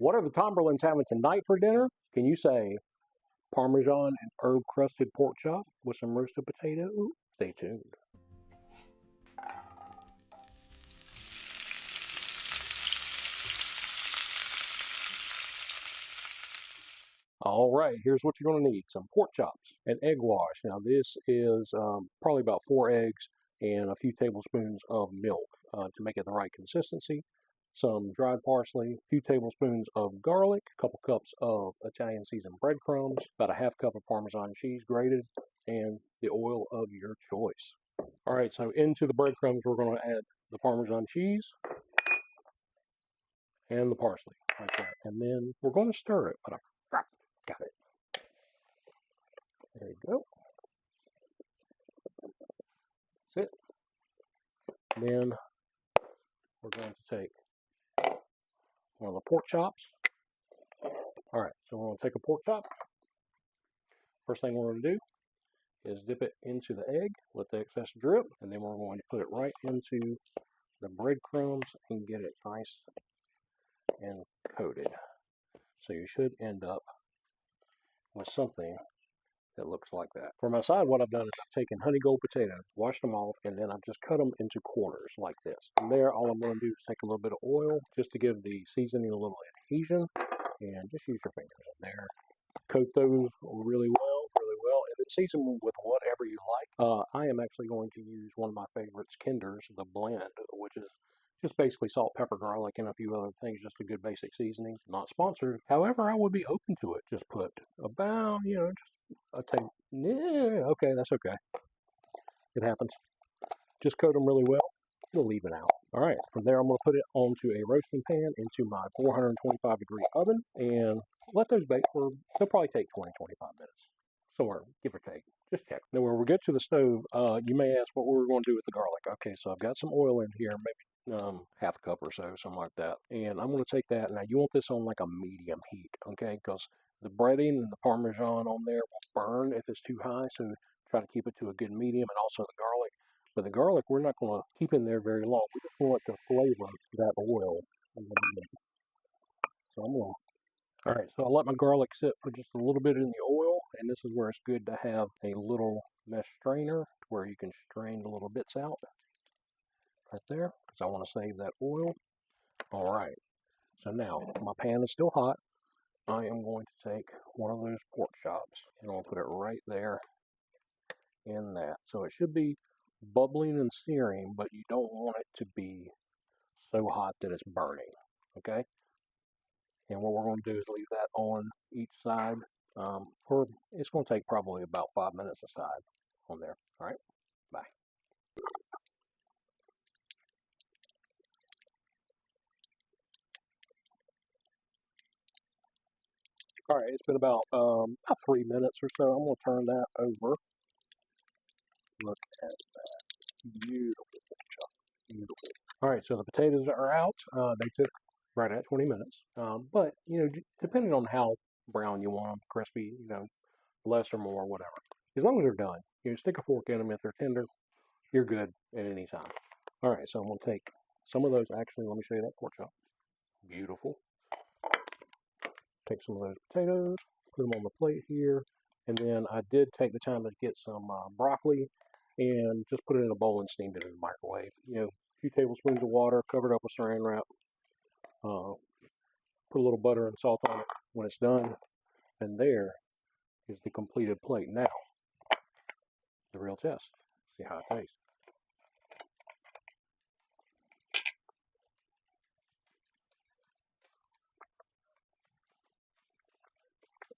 What are the Tomberlins having tonight for dinner? Can you say Parmesan and herb crusted pork chop with some roasted potato? Stay tuned. All right, here's what you're going to need. Some pork chops, an egg wash. Now this is probably about 4 eggs and a few tablespoons of milk to make it the right consistency. Some dried parsley, a few tablespoons of garlic, a couple cups of Italian seasoned breadcrumbs, about a half cup of Parmesan cheese grated, and the oil of your choice. All right, so into the breadcrumbs, we're going to add the Parmesan cheese and the parsley, like that. And then we're going to stir it. Got it. There you go. That's it. Then we're going to take one of the pork chops. All right, so we're going to take a pork chop. First thing we're going to do is dip it into the egg, let the excess drip, and then we're going to put it right into the breadcrumbs and get it nice and coated. So you should end up with something that looks like that. For my side, what I've done is I've taken honey gold potatoes, washed them off, and then I've just cut them into quarters like this. From there, all I'm going to do is take a little bit of oil just to give the seasoning a little adhesion, and just use your fingers in there. Coat those really well, and then season them with whatever you like. I am actually going to use one of my favorites, Kinder's, the blend, which is just basically salt, pepper, garlic, and a few other things, just a good basic seasoning. Not sponsored. However, I would be open to it. Just put about, just a taste. Yeah, okay, that's okay. It happens. Just coat them really well. It'll even out. All right, from there I'm going to put it onto a roasting pan into my 425 degree oven and let those bake for, they'll probably take 20-25 minutes. Somewhere, give or take. Just check. Now when we get to the stove, you may ask what we're going to do with the garlic. Okay, so I've got some oil in here, maybe half a cup or so, something like that. And I'm going to take that. Now you want this on like a medium heat, okay? Because the breading and the Parmesan on there will burn if it's too high. So try to keep it to a good medium, and also the garlic. But the garlic, we're not going to keep in there very long. We just want it to flavor that oil. So I'm going to, all right, so I'll let my garlic sit for just a little bit in the oil, and this is where it's good to have a little mesh strainer where you can strain the little bits out right there, because I want to save that oil. All right, so now my pan is still hot. I am going to take one of those pork chops, and I'll put it right there in that. So it should be bubbling and searing, but you don't want it to be so hot that it's burning, okay? And what we're going to do is leave that on each side for, it's going to take probably about 5 minutes a side on there. All right, bye. All right, it's been about 3 minutes or so. I'm going to turn that over. Look at that. Beautiful. Beautiful. All right, so the potatoes are out. They took right at 20 minutes. But, depending on how brown you want them, crispy, less or more, whatever. As long as they're done, stick a fork in them. If they're tender, you're good at any time. All right, so I'm going to take some of those. Actually, let me show you that pork chop. Beautiful. Take some of those potatoes, put them on the plate here. And then I did take the time to get some broccoli and just put it in a bowl and steamed it in the microwave. A few tablespoons of water, covered up with saran wrap. Put a little butter and salt on it when it's done. And there is the completed plate. Now, the real test. See how it tastes.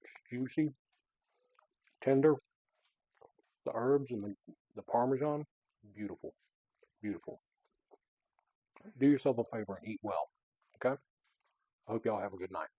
It's juicy, tender. The herbs and the Parmesan, beautiful. Beautiful. Do yourself a favor and eat well, okay? I hope y'all have a good night.